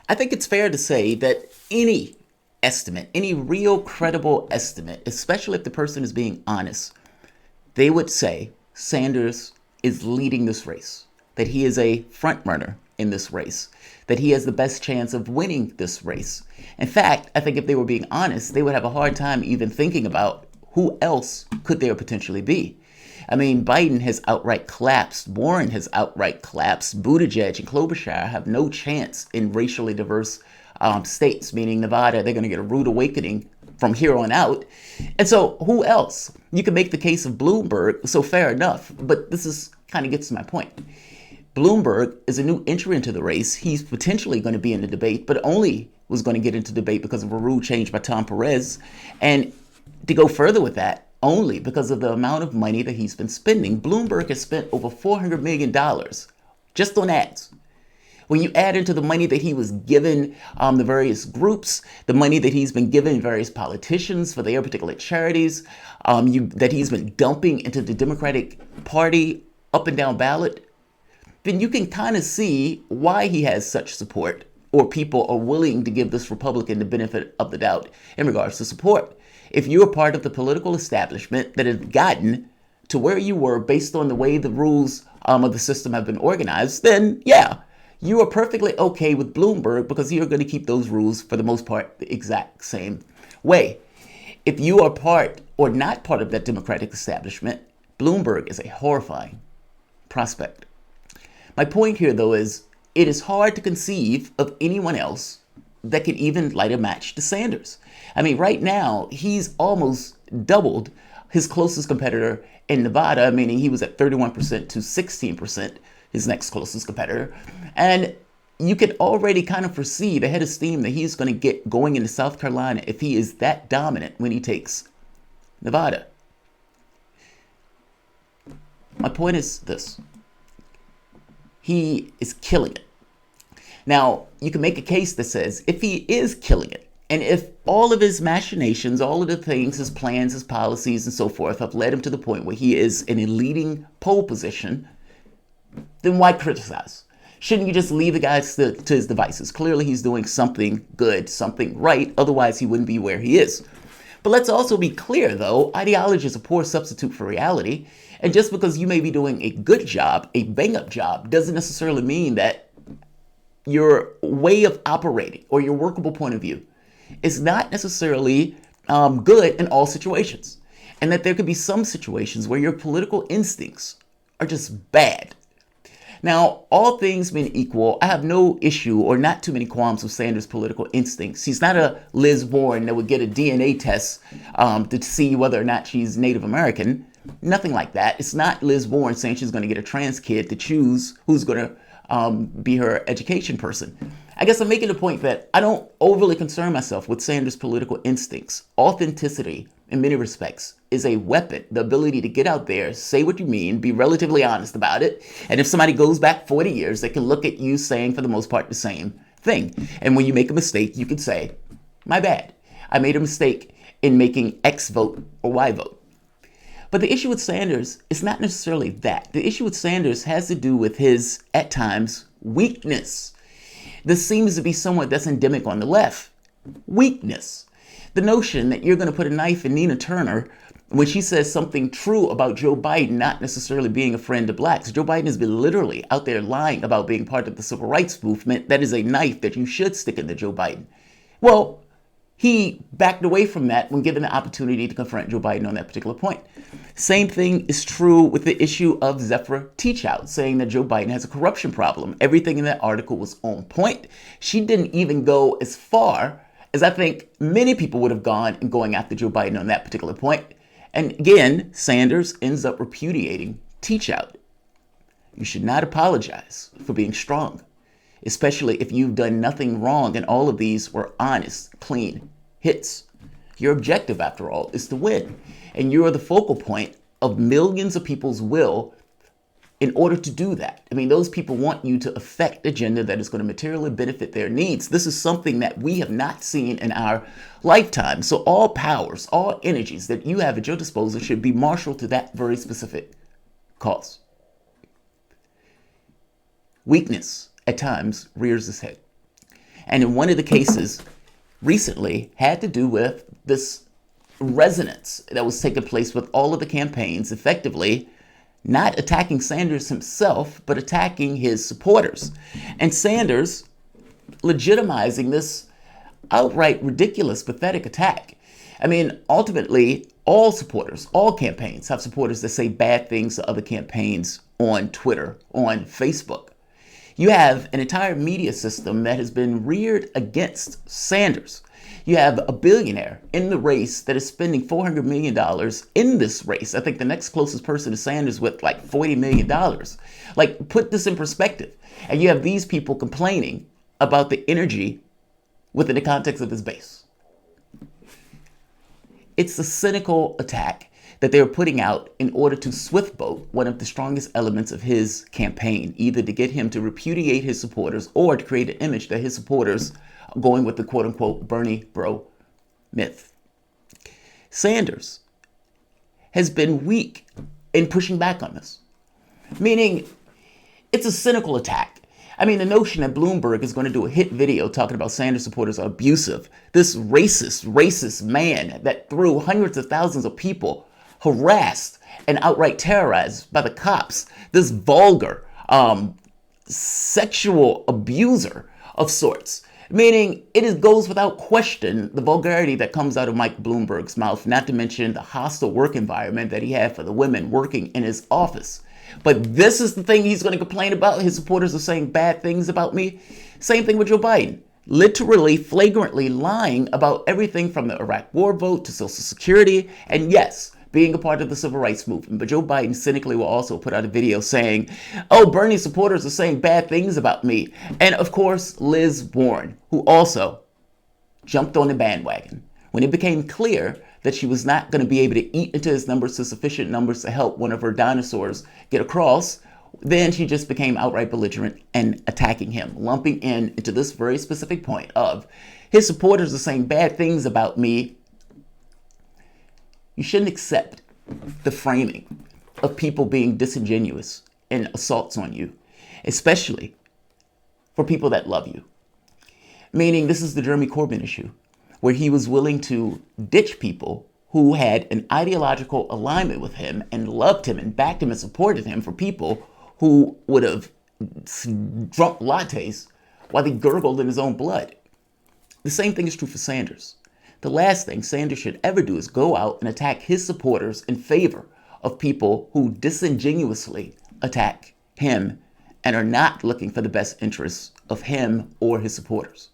I think it's fair to say that any estimate, any real credible estimate, especially if the person is being honest, they would say Sanders is leading this race, that he is a front runner in this race, that he has the best chance of winning this race. In fact, I think if they were being honest, they would have a hard time even thinking about who else could there potentially be. I mean, Biden has outright collapsed. Warren has outright collapsed. Buttigieg and Klobuchar have no chance in racially diverse states, meaning Nevada. They're going to get a rude awakening from here on out. And so who else? You can make the case of Bloomberg, so fair enough. But this is kind of gets to my point. Bloomberg is a new entry into the race. He's potentially going to be in the debate, but only was going to get into debate because of a rule change by Tom Perez. And to go further with that, only because of the amount of money that he's been spending. Bloomberg has spent over $400 million just on ads. When you add into the money that he was given the various groups, the money that he's been given various politicians for their particular charities, that he's been dumping into the Democratic Party up and down ballot, then you can kind of see why he has such support, or people are willing to give this Republican the benefit of the doubt in regards to support. If you're part of the political establishment that has gotten to where you were based on the way the rules of the system have been organized, then yeah, you are perfectly okay with Bloomberg because you're going to keep those rules for the most part the exact same way. If you are part or not part of that Democratic establishment, Bloomberg is a horrifying prospect. My point here, though, is it is hard to conceive of anyone else that can even light a match to Sanders. I mean, right now, he's almost doubled his closest competitor in Nevada, meaning he was at 31% to 16%, his next closest competitor. And you can already kind of foresee the head of steam that he's going to get going into South Carolina if he is that dominant when he takes Nevada. My point is this. He is killing it. Now, you can make a case that says if he is killing it, and if all of his machinations, all of the things, his plans, his policies, and so forth have led him to the point where he is in a leading pole position, then why criticize? Shouldn't you just leave the guy to his devices? Clearly, he's doing something good, something right. Otherwise, he wouldn't be where he is. But let's also be clear, though, ideology is a poor substitute for reality. And just because you may be doing a good job, a bang-up job, doesn't necessarily mean that your way of operating or your workable point of view is not necessarily good in all situations. And that there could be some situations where your political instincts are just bad. Now, all things being equal, I have no issue or not too many qualms with Sanders' political instincts. He's not a Liz Warren that would get a DNA test to see whether or not she's Native American. Nothing like that. It's not Liz Warren saying she's going to get a trans kid to choose who's going to be her education person. I guess I'm making the point that I don't overly concern myself with Sanders' political instincts. Authenticity, in many respects, is a weapon. The ability to get out there, say what you mean, be relatively honest about it. And if somebody goes back 40 years, they can look at you saying, for the most part, the same thing. And when you make a mistake, you can say, my bad. I made a mistake in making X vote or Y vote. But the issue with Sanders is not necessarily that. The issue with Sanders has to do with his, at times, weakness. This seems to be somewhat that's endemic on the left. Weakness. The notion that you're going to put a knife in Nina Turner when she says something true about Joe Biden not necessarily being a friend of blacks. Joe Biden has been literally out there lying about being part of the civil rights movement. That is a knife that you should stick into Joe Biden. Well, he backed away from that when given the opportunity to confront Joe Biden on that particular point. Same thing is true with the issue of Zephyr Teachout, saying that Joe Biden has a corruption problem. Everything in that article was on point. She didn't even go as far as I think many people would have gone in going after Joe Biden on that particular point. And again, Sanders ends up repudiating Teachout. You should not apologize for being strong, especially if you've done nothing wrong and all of these were honest, clean hits. Your objective, after all, is to win. And you are the focal point of millions of people's will in order to do that. I mean, those people want you to affect agenda that is going to materially benefit their needs. This is something that we have not seen in our lifetime. So all powers, all energies that you have at your disposal should be marshaled to that very specific cause. Weakness at times rears its head. And in one of the cases recently had to do with this resonance that was taking place with all of the campaigns effectively not attacking Sanders himself, but attacking his supporters. And Sanders legitimizing this outright ridiculous, pathetic attack. I mean, ultimately, all supporters, all campaigns have supporters that say bad things to other campaigns on Twitter, on Facebook. You have an entire media system that has been reared against Sanders. You have a billionaire in the race that is spending $400 million in this race. I think the next closest person to Sanders with like $40 million. Like, put this in perspective. And you have these people complaining about the energy within the context of his base. It's a cynical attack that they were putting out in order to swift boat one of the strongest elements of his campaign, either to get him to repudiate his supporters or to create an image that his supporters are going with the quote unquote Bernie bro myth. Sanders has been weak in pushing back on this, meaning it's a cynical attack. I mean, the notion that Bloomberg is going to do a hit video talking about Sanders supporters are abusive, this racist man that threw hundreds of thousands of people harassed and outright terrorized by the cops, this vulgar, sexual abuser of sorts, meaning goes without question the vulgarity that comes out of Mike Bloomberg's mouth, not to mention the hostile work environment that he had for the women working in his office. But this is the thing he's going to complain about. His supporters are saying bad things about me. Same thing with Joe Biden. Literally, flagrantly lying about everything from the Iraq war vote to Social Security. And yes, being a part of the civil rights movement. But Joe Biden cynically will also put out a video saying, oh, Bernie supporters are saying bad things about me. And of course, Liz Warren, who also jumped on the bandwagon when it became clear that she was not going to be able to eat into his numbers to sufficient numbers to help one of her dinosaurs get across. Then she just became outright belligerent and attacking him, lumping into this very specific point of his supporters are saying bad things about me. You shouldn't accept the framing of people being disingenuous in assaults on you, especially for people that love you. Meaning, this is the Jeremy Corbyn issue, where he was willing to ditch people who had an ideological alignment with him and loved him and backed him and supported him for people who would have drunk lattes while they gurgled in his own blood. The same thing is true for Sanders. The last thing Sanders should ever do is go out and attack his supporters in favor of people who disingenuously attack him and are not looking for the best interests of him or his supporters.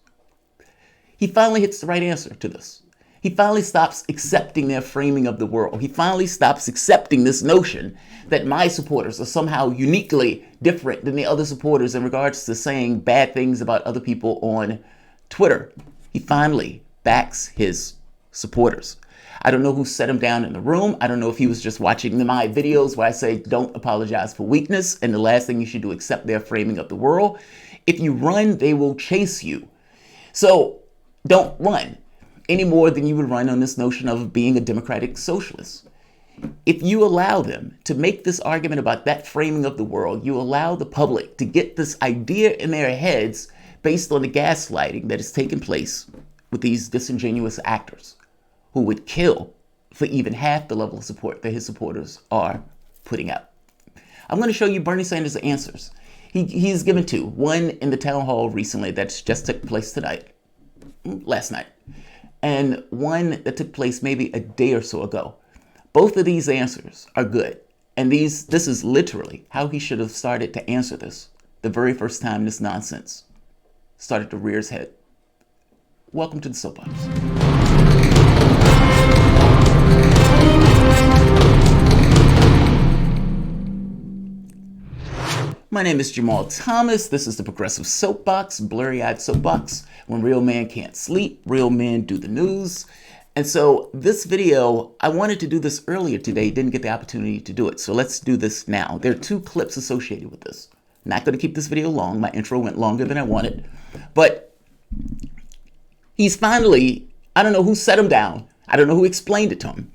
He finally hits the right answer to this. He finally stops accepting their framing of the world. He finally stops accepting this notion that my supporters are somehow uniquely different than the other supporters in regards to saying bad things about other people on Twitter. He finally backs his supporters. I don't know who set him down in the room. I don't know if he was just watching my videos where I say don't apologize for weakness and the last thing you should do accept their framing of the world. If you run, they will chase you. So don't run any more than you would run on this notion of being a democratic socialist. If you allow them to make this argument about that framing of the world, you allow the public to get this idea in their heads based on the gaslighting that is taking place with these disingenuous actors who would kill for even half the level of support that his supporters are putting out. I'm going to show you Bernie Sanders' answers. He's given two. One in the town hall recently that's just took place last night, and one that took place maybe a day or so ago. Both of these answers are good. And this is literally how he should have started to answer this the very first time this nonsense started to rear its head. Welcome to the Soapbox. My name is Jamal Thomas. This is the Progressive Soapbox, blurry-eyed soapbox. When real men can't sleep, real men do the news. And so this video, I wanted to do this earlier today, didn't get the opportunity to do it. So let's do this now. There are two clips associated with this. Not going to keep this video long. My intro went longer than I wanted. But he's finally, I don't know who set him down. I don't know who explained it to him.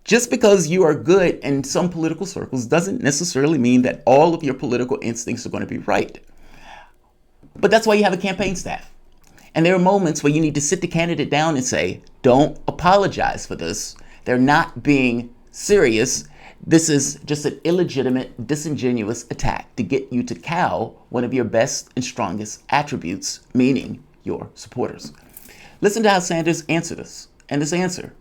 Just because you are good in some political circles doesn't necessarily mean that all of your political instincts are going to be right. But that's why you have a campaign staff. And there are moments where you need to sit the candidate down and say, don't apologize for this. They're not being serious. This is just an illegitimate, disingenuous attack to get you to cow one of your best and strongest attributes, meaning your supporters. Listen to how Sanders answered this. And this answer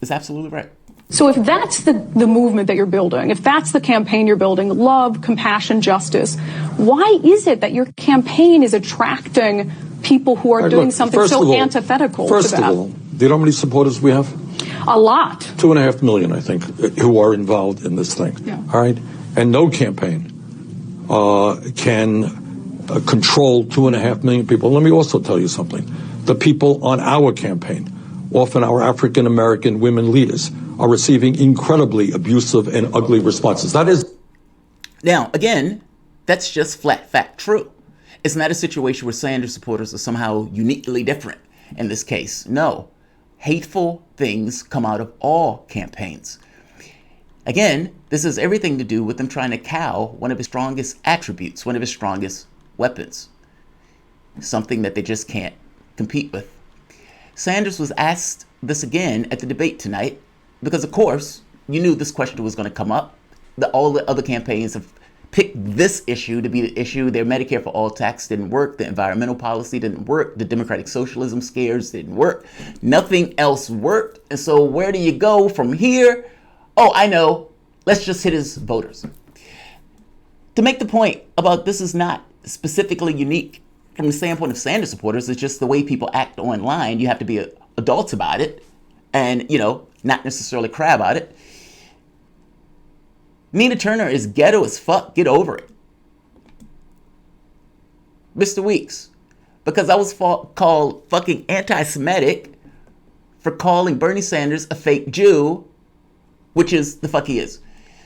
is absolutely right. So if that's the movement that you're building, if that's the campaign you're building, love, compassion, justice, why is it that your campaign is attracting people who are doing something so antithetical to that? First of all, do you know how many supporters we have? A lot. 2.5 million, I think, who are involved in this thing. Yeah. All right? And no campaign can control 2.5 million people. Let me also tell you something. The people on our campaign, often our African-American women leaders, are receiving incredibly abusive and ugly responses. That is... Now, again, that's just flat fact true. It's not a situation where Sanders supporters are somehow uniquely different in this case. No. Hateful things come out of all campaigns. Again, this has everything to do with them trying to cow one of his strongest attributes, one of his strongest weapons. Something that they just can't compete with. Sanders was asked this again at the debate tonight because, of course, you knew this question was going to come up. All the other campaigns have picked this issue to be the issue. Their Medicare for All tax didn't work. The environmental policy didn't work. The democratic socialism scares didn't work. Nothing else worked. And so where do you go from here? Oh, I know. Let's just hit his voters. To make the point about this is not specifically unique from the standpoint of Sanders supporters, it's just the way people act online. You have to be adults about it and, not necessarily cry about it. Nina Turner is ghetto as fuck. Get over it. Mr. Weeks, because I was called fucking anti-Semitic for calling Bernie Sanders a fake Jew, which is the fuck he is.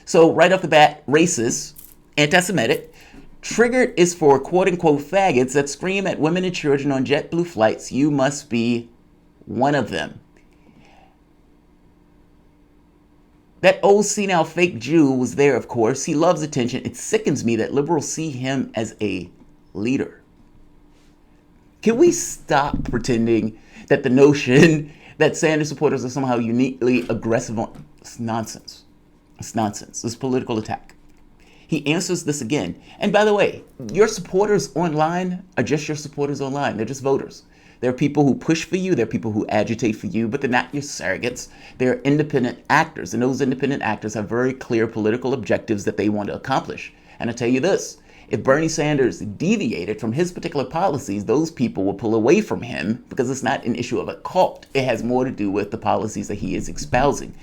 So right off the bat, racist, anti-Semitic. Triggered is for quote-unquote faggots that scream at women and children on JetBlue flights. You must be one of them. That old senile fake Jew was there, of course. He loves attention. It sickens me that liberals see him as a leader. Can we stop pretending that the notion that Sanders supporters are somehow uniquely aggressive on... It's nonsense. It's nonsense. It's political attack. He answers this again. And by the way, your supporters online are just your supporters online. They're just voters. There are people who push for you. There are people who agitate for you, but they're not your surrogates. They're independent actors. And those independent actors have very clear political objectives that they want to accomplish. And I tell you this, if Bernie Sanders deviated from his particular policies, those people will pull away from him because it's not an issue of a cult. It has more to do with the policies that he is espousing.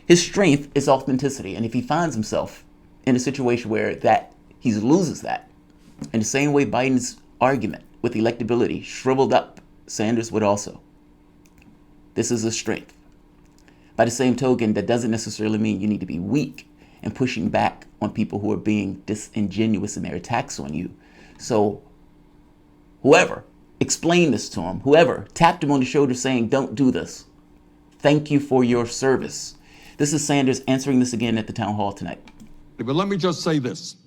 His strength is authenticity. And if he finds himself in a situation where he loses that, in the same way Biden's argument with electability shriveled up, Sanders would also. This is a strength. By the same token, that doesn't necessarily mean you need to be weak and pushing back on people who are being disingenuous in their attacks on you. So whoever explained this to him, whoever tapped him on the shoulder saying, don't do this, thank you for your service. This is Sanders answering this again at the town hall tonight. But let me just say this.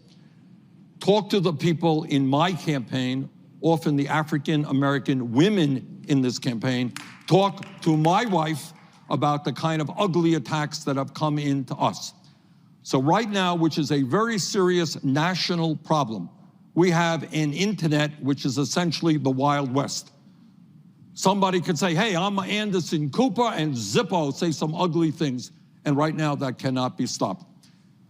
Talk to the people in my campaign, often the African-American women in this campaign. Talk to my wife about the kind of ugly attacks that have come into us. So right now, which is a very serious national problem, we have an internet which is essentially the Wild West. Somebody could say, hey, I'm Anderson Cooper, and Zippo say some ugly things. And right now that cannot be stopped.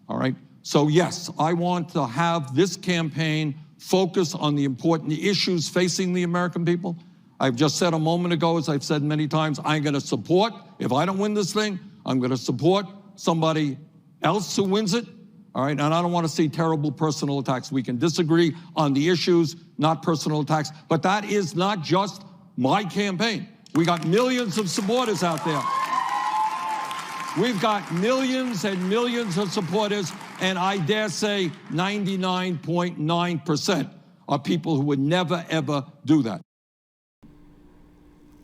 All right? So yes, I want to have this campaign focus on the important issues facing the American people. I've just said a moment ago, as I've said many times, I'm going to support, if I don't win this thing, I'm going to support somebody else who wins it. All right, and I don't want to see terrible personal attacks. We can disagree on the issues, not personal attacks, but that is not just my campaign. We got millions of supporters out there. We've got millions and millions of supporters, and I dare say 99.9% are people who would never, ever do that.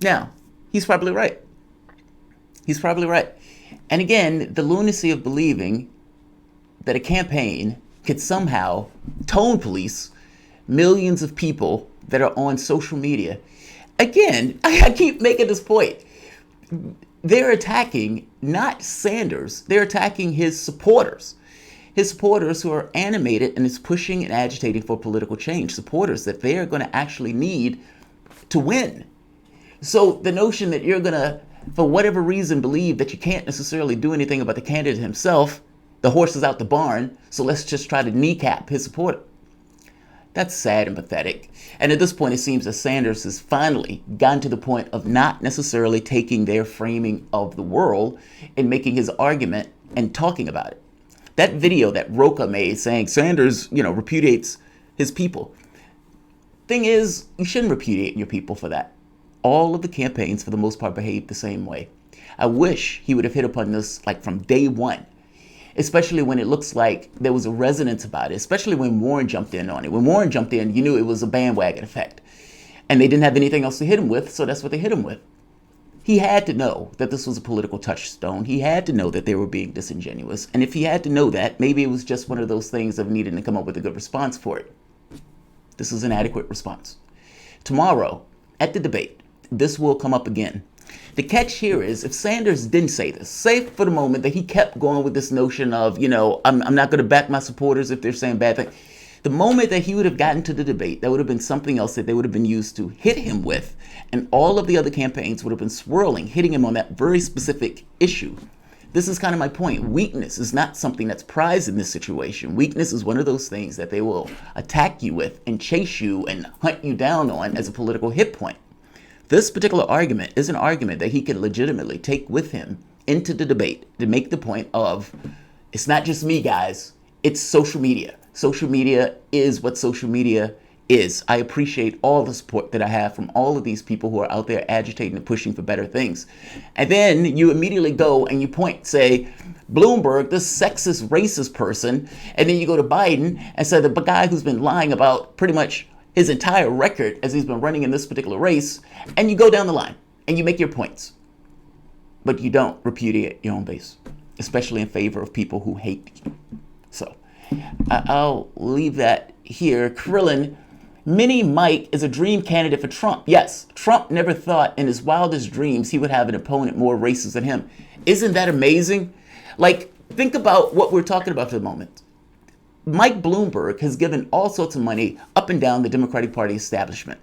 Now, he's probably right. He's probably right. And again, the lunacy of believing that a campaign could somehow tone police millions of people that are on social media. Again, I keep making this point. They're attacking not Sanders, they're attacking his supporters. His supporters who are animated and is pushing and agitating for political change. Supporters that they are going to actually need to win. So the notion that you're going to, for whatever reason, believe that you can't necessarily do anything about the candidate himself, the horse is out the barn, so let's just try to kneecap his supporter. That's sad and pathetic. And at this point, it seems that Sanders has finally gotten to the point of not necessarily taking their framing of the world and making his argument and talking about it. That video that Rocha made saying Sanders, repudiates his people. Thing is, you shouldn't repudiate your people for that. All of the campaigns, for the most part, behave the same way. I wish he would have hit upon this like from day one, especially when it looks like there was a resonance about it, especially when Warren jumped in on it. When Warren jumped in, you knew it was a bandwagon effect. And they didn't have anything else to hit him with, so that's what they hit him with. He had to know that this was a political touchstone. He had to know that they were being disingenuous. And if he had to know that, maybe it was just one of those things of needing to come up with a good response for it. This is an adequate response. Tomorrow, at the debate, this will come up again. The catch here is if Sanders didn't say this, say for the moment that he kept going with this notion of, I'm not going to back my supporters if they're saying bad things. The moment that he would have gotten to the debate, that would have been something else that they would have been used to hit him with. And all of the other campaigns would have been swirling, hitting him on that very specific issue. This is kind of my point. Weakness is not something that's prized in this situation. Weakness is one of those things that they will attack you with and chase you and hunt you down on as a political hit point. This particular argument is an argument that he can legitimately take with him into the debate to make the point of, it's not just me, guys, it's social media. Social media is what social media is. I appreciate all the support that I have from all of these people who are out there agitating and pushing for better things. And then you immediately go and you point, say, Bloomberg, this sexist, racist person. And then you go to Biden and say the guy who's been lying about pretty much his entire record as he's been running in this particular race. And you go down the line and you make your points. But you don't repudiate your own base, especially in favor of people who hate you. So I'll leave that here. Krillin, Mini Mike is a dream candidate for Trump. Yes, Trump never thought in his wildest dreams he would have an opponent more racist than him. Isn't that amazing? Like, think about what we're talking about for the moment. Mike Bloomberg has given all sorts of money up and down the Democratic Party establishment.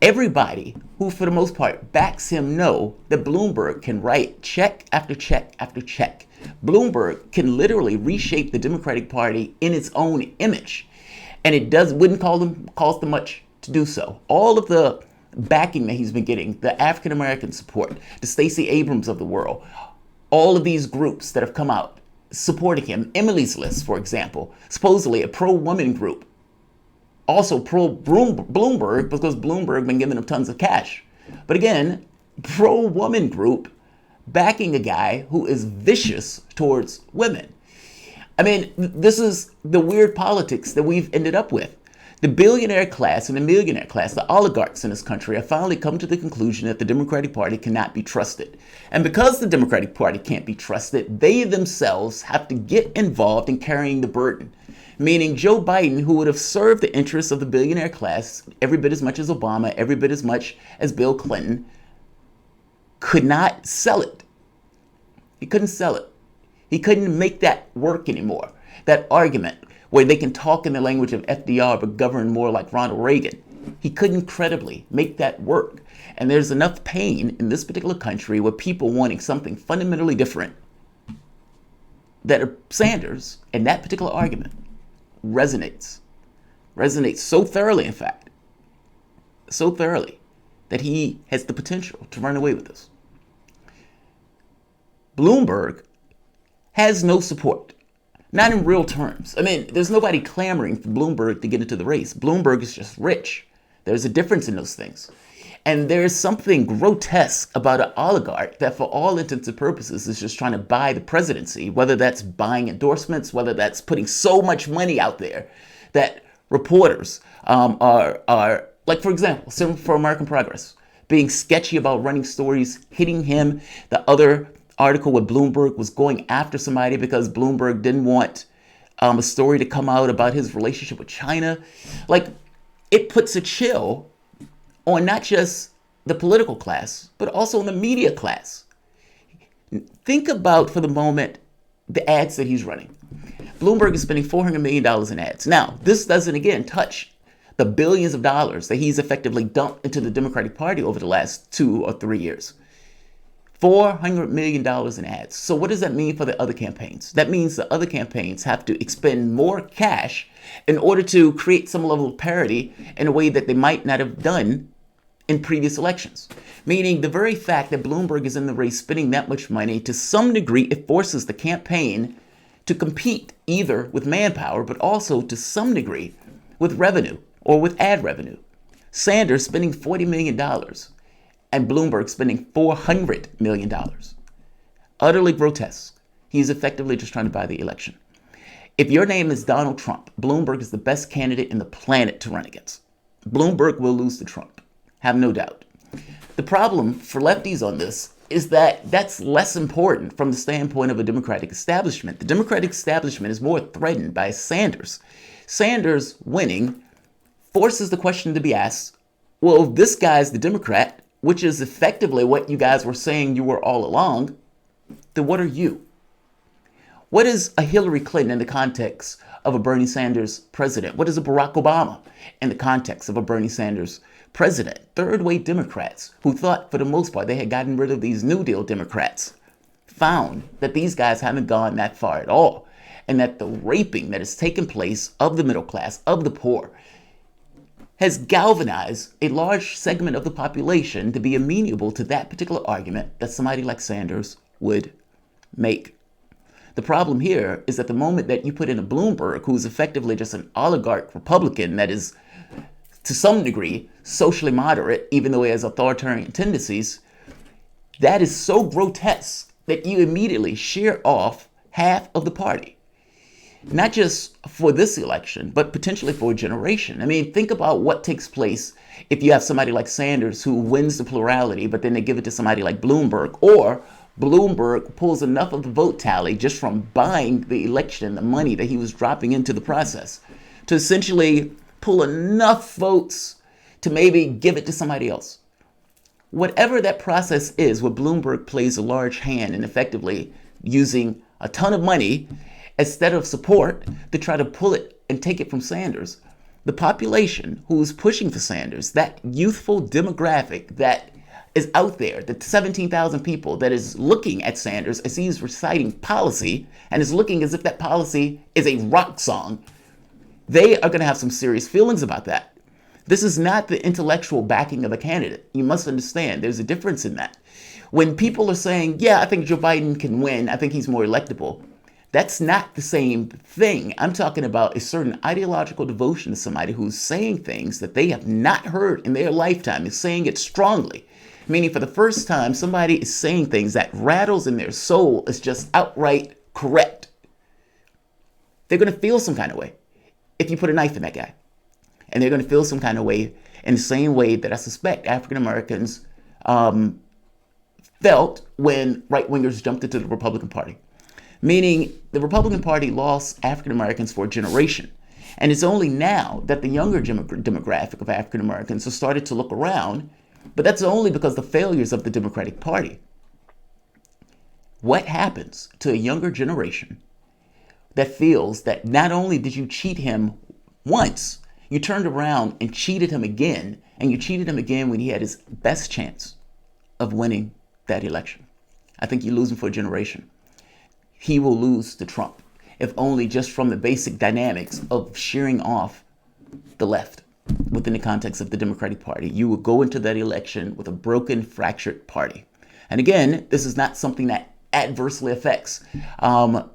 Everybody who, for the most part, backs him know that Bloomberg can write check after check after check. Bloomberg can literally reshape the Democratic Party in its own image. And it wouldn't cost them much to do so. All of the backing that he's been getting, the African-American support, the Stacey Abrams of the world, all of these groups that have come out supporting him, Emily's List, for example, supposedly a pro-woman group, also pro-Bloomberg because Bloomberg been giving him tons of cash. But again, pro-woman group backing a guy who is vicious towards women. I mean, this is the weird politics that we've ended up with. The billionaire class and the millionaire class, the oligarchs in this country, have finally come to the conclusion that the Democratic Party cannot be trusted. And because the Democratic Party can't be trusted, they themselves have to get involved in carrying the burden. Meaning Joe Biden, who would have served the interests of the billionaire class every bit as much as Obama, every bit as much as Bill Clinton, could not sell it. He couldn't sell it. He couldn't make that work anymore. That argument where they can talk in the language of FDR but govern more like Ronald Reagan. He couldn't credibly make that work. And there's enough pain in this particular country with people wanting something fundamentally different that Sanders and that particular argument resonates so thoroughly, in fact, so thoroughly that he has the potential to run away with this. Bloomberg has no support, not in real terms. I mean, there's nobody clamoring for Bloomberg to get into the race. Bloomberg is just rich. There's a difference in those things. And there's something grotesque about an oligarch that for all intents and purposes is just trying to buy the presidency, whether that's buying endorsements, whether that's putting so much money out there that reporters are like, for example, Center for American Progress, being sketchy about running stories, hitting him. The other article with Bloomberg was going after somebody because Bloomberg didn't want a story to come out about his relationship with China. Like, it puts a chill on not just the political class, but also on the media class. Think about, for the moment, the ads that he's running. Bloomberg is spending $400 million in ads. Now, this doesn't, again, touch the billions of dollars that he's effectively dumped into the Democratic Party over the last 2 or 3 years. $400 million in ads. So what does that mean for the other campaigns? That means the other campaigns have to expend more cash in order to create some level of parity in a way that they might not have done in previous elections. Meaning the very fact that Bloomberg is in the race spending that much money, to some degree, it forces the campaign to compete either with manpower, but also to some degree with revenue or with ad revenue. Sanders spending $40 million and Bloomberg spending $400 million. Utterly grotesque. He's effectively just trying to buy the election. If your name is Donald Trump, Bloomberg is the best candidate in the planet to run against. Bloomberg will lose to Trump. Have no doubt. The problem for lefties on this is that that's less important from the standpoint of a Democratic establishment. The Democratic establishment is more threatened by Sanders. Sanders winning forces the question to be asked, well, if this guy's the Democrat, which is effectively what you guys were saying you were all along, then what are you? What is a Hillary Clinton in the context of a Bernie Sanders president? What is a Barack Obama in the context of a Bernie Sanders president? Third-way Democrats who thought for the most part they had gotten rid of these New Deal Democrats found that these guys haven't gone that far at all, and that the raping that has taken place of the middle class, of the poor, has galvanized a large segment of the population to be amenable to that particular argument that somebody like Sanders would make. The problem here is that the moment that you put in a Bloomberg, who's effectively just an oligarch Republican that is, to some degree, socially moderate, even though he has authoritarian tendencies, that is so grotesque that you immediately shear off half of the party. Not just for this election, but potentially for a generation. I mean, think about what takes place if you have somebody like Sanders who wins the plurality, but then they give it to somebody like Bloomberg, or Bloomberg pulls enough of the vote tally just from buying the election, the money that he was dropping into the process, to essentially pull enough votes to maybe give it to somebody else. Whatever that process is, where Bloomberg plays a large hand in effectively using a ton of money instead of support to try to pull it and take it from Sanders, the population who's pushing for Sanders, that youthful demographic that is out there, the 17,000 people that is looking at Sanders as he's reciting policy and is looking as if that policy is a rock song, they are going to have some serious feelings about that. This is not the intellectual backing of a candidate. You must understand there's a difference in that. When people are saying, yeah, I think Joe Biden can win, I think he's more electable, that's not the same thing. I'm talking about a certain ideological devotion to somebody who's saying things that they have not heard in their lifetime, is saying it strongly. Meaning for the first time, somebody is saying things that rattles in their soul is just outright correct. They're going to feel some kind of way if you put a knife in that guy. And they're going to feel some kind of way in the same way that I suspect African Americans felt when right-wingers jumped into the Republican Party. Meaning the Republican Party lost African Americans for a generation. And it's only now that the younger demographic of African Americans has started to look around, but that's only because the failures of the Democratic Party. What happens to a younger generation that feels that not only did you cheat him once, you turned around and cheated him again, and you cheated him again when he had his best chance of winning that election? I think you lose him for a generation. He will lose to Trump, if only just from the basic dynamics of shearing off the left within the context of the Democratic Party. You will go into that election with a broken, fractured party. And again, this is not something that adversely affects the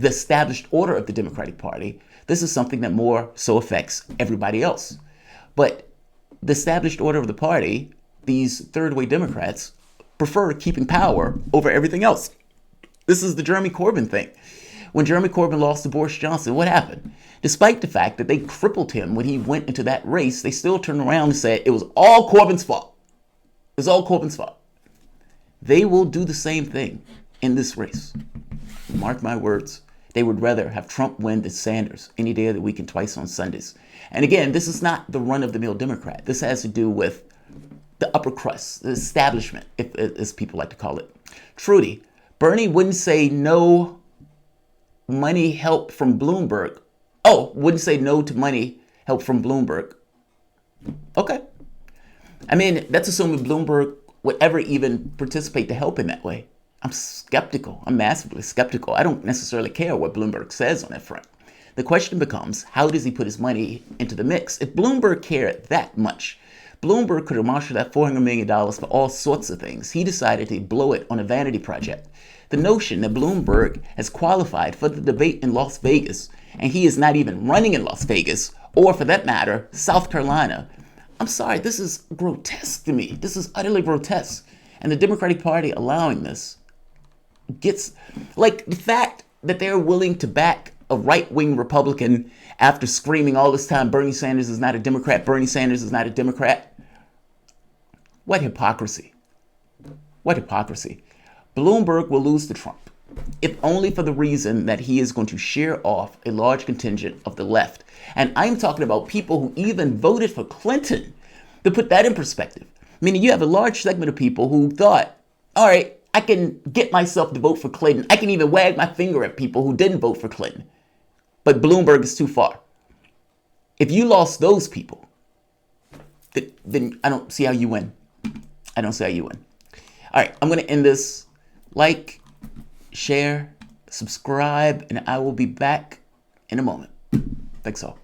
established order of the Democratic Party. This is something that more so affects everybody else. But the established order of the party, these third-way Democrats, prefer keeping power over everything else. This is the Jeremy Corbyn thing. When Jeremy Corbyn lost to Boris Johnson, what happened? Despite the fact that they crippled him when he went into that race, they still turned around and said it was all Corbyn's fault. It was all Corbyn's fault. They will do the same thing in this race. Mark my words. They would rather have Trump win than Sanders any day of the week and twice on Sundays. And again, this is not the run-of-the-mill Democrat. This has to do with the upper crust, the establishment, as people like to call it. Trudy, Bernie wouldn't say no money help from Bloomberg. Oh, wouldn't say no to money help from Bloomberg. Okay. I mean, that's assuming Bloomberg would ever even participate to help in that way. I'm skeptical. I'm massively skeptical. I don't necessarily care what Bloomberg says on that front. The question becomes, how does he put his money into the mix? If Bloomberg cared that much, Bloomberg could have marshaled that $400 million for all sorts of things. He decided to blow it on a vanity project. The notion that Bloomberg has qualified for the debate in Las Vegas, and he is not even running in Las Vegas, or for that matter, South Carolina. I'm sorry, this is grotesque to me. This is utterly grotesque. And the Democratic Party allowing this gets, like, the fact that they're willing to back a right-wing Republican after screaming all this time, Bernie Sanders is not a Democrat, Bernie Sanders is not a Democrat. What hypocrisy. What hypocrisy. Bloomberg will lose to Trump, if only for the reason that he is going to shear off a large contingent of the left. And I'm talking about people who even voted for Clinton. To put that in perspective, meaning you have a large segment of people who thought, all right, I can get myself to vote for Clinton. I can even wag my finger at people who didn't vote for Clinton. But Bloomberg is too far. If you lost those people, then I don't see how you win. I don't see how you win. All right, I'm going to end this. Like, share, subscribe, and I will be back in a moment. Thanks all.